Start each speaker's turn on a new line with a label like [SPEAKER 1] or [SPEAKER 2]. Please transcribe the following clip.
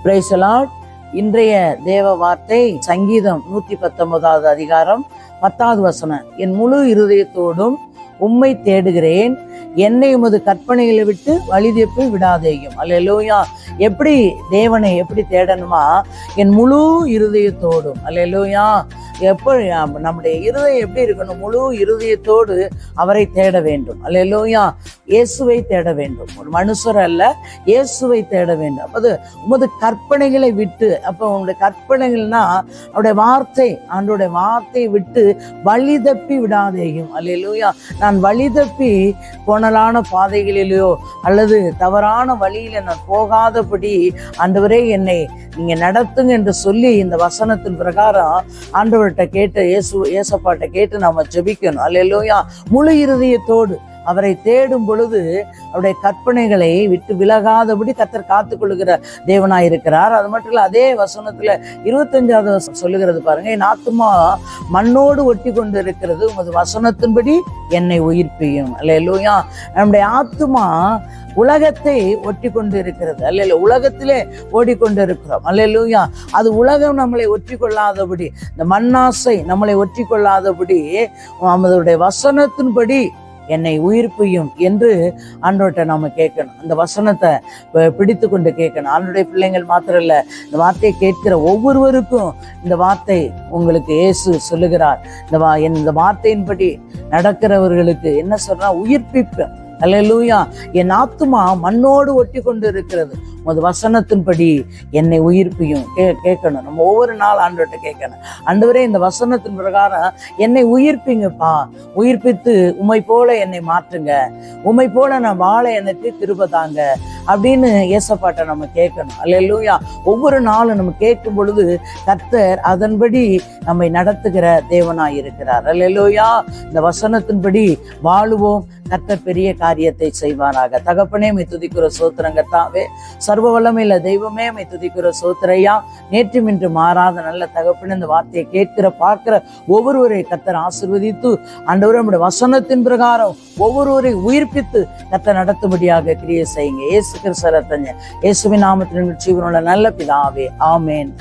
[SPEAKER 1] Praise the Lord. இன்றைய தேவ வார்த்தை சங்கீதம் 119வது அதிகாரம் 10வது வசனம். என் முழு இருதயத்தோடும் உம்மை தேடுகிறேன், என்னை உமது கற்பனைகளை விட்டு வழிதப்பி விடாதேயும். அல்லேலூயா. எப்படி தேவனை எப்படி தேடணுமா? என் முழு இருதயத்தோடும். அல்லேலூயா. எப்படி நம்முடைய இருதயம் எப்படி இருக்கணும்? முழு இருதயத்தோடு அவரை தேட வேண்டும். அல்லேலூயா. இயேசுவை தேட வேண்டும். ஒரு மனுஷர் அல்ல, இயேசுவை தேட வேண்டும். அப்போது உமது கற்பனைகளை விட்டு, அப்போ உங்களுடைய கற்பனைகள்னா அவருடைய வார்த்தை, ஆண்டோடைய வார்த்தையை விட்டு வழி தப்பி விடாதேயும். அல்லேலூயா. நான் வழி தப்பி கோணலான பாதைகளிலேயோ அல்லது தவறான வழியில நான் போகாதபடி ஆண்டவரே என்னை நீங்க நடத்துங்க என்று சொல்லி இந்த வசனத்தின் பிரகாரம் ஆண்டவர்கிட்ட கேட்டு ஏசப்பாட்ட கேட்டு நாம ஜெபிக்கணும். அல்லேலூயா. முழு இருதயத்தோடு அவரை தேடும் பொழுது அவருடைய கற்பனைகளை விட்டு விலகாதபடி கர்த்தர் காத்துக்கொள்ளுகிற தேவனாயிருக்கிறார். அது மட்டும் இல்ல, அதே வசனத்துல 25வது வசனம் சொல்லுகிறது பாருங்க, என் ஆத்துமா மண்ணோடு ஒட்டி கொண்டு இருக்கிறது, உமது வசனத்தின்படி என்னை உயிர்ப்பியும். அல்லேலூயா. நம்முடைய ஆத்துமா உலகத்தை ஒட்டி கொண்டு இருக்கிறது. அல்ல, உலகத்திலே ஓடிக்கொண்டு இருக்கிறோம். அல்லேலூயா. அது உலகம் நம்மளை ஒற்றி கொள்ளாதபடி, இந்த மண்ணாசை நம்மளை ஒற்றி கொள்ளாதபடி அவருடைய வசனத்தின்படி என்னை உயிர்ப்பியும் என்று ஆண்டவர்கிட்ட நாம கேட்கணும். அந்த வசனத்தை பிடித்து கொண்டு கேட்கணும். ஆண்டவருடைய பிள்ளைங்கள் மாத்திரம் இல்ல, இந்த வார்த்தையை கேட்கிற ஒவ்வொருவருக்கும் இந்த வார்த்தை உங்களுக்கு இயேசு சொல்லுகிறார். இந்த வார்த்தையின்படி நடக்கிறவர்களுக்கு என்ன சொல்றா? உயிர்ப்பிப்பேன். அல்லேலூயா. என் ஆத்துமா மண்ணோடு ஒட்டி கொண்டு இருக்கிறது, உமது வசனத்தின்படி என்னை உயிர்ப்பியும். கேட்கணும். நம்ம ஒவ்வொரு நாள் ஆண்டவர்கிட்ட கேட்கணும். ஆண்டவரே, இந்த வசனத்தின் பிரகாரம் என்னை உயிர்ப்பிங்கப்பா, உயிர்ப்பித்து உம்மை போல என்னை மாற்றுங்க, உம்மை போல நான் வாழ எனக்கு கிருபை தாங்க அப்படின்னு ஏசப்பாட்ட நம்ம கேட்கணும். அல்லேலூயா. ஒவ்வொரு நாளும் நம்ம கேட்கும் பொழுது கர்த்தர் அதன்படி நம்மை நடத்துகிற தேவனாய் இருக்கிறார். அல்லேலூயா. இந்த வசனத்தின்படி வாழுவோம். கர்த்தர் பெரிய காரியத்தை செய்வாராக. தகப்பனே, மை துதிக்கிற சோத்திரங்கத்தாவே, சர்வ வல்லமையுள்ள தெய்வமே, மை துதிக்கிற சோத்திரையா. நேற்றும் இன்று மாறாத நல்ல தகப்பனே, இந்த வார்த்தையை கேட்கிற பார்க்கிற ஒவ்வொருவரை கர்த்தர் ஆசீர்வதித்து ஆண்டவரே நம்முடைய வசனத்தின் பிரகாரம் ஒவ்வொருவரை உயிர்ப்பித்து கர்த்தர் நடத்தும்படியாக கிரியை செய்யுங்க. இயேசு கிறிஸ்து ரத்தங்க, இயேசுவின் நாமத்தின் ஜீவனுள்ள நல்ல பிதாவே, ஆமேன்.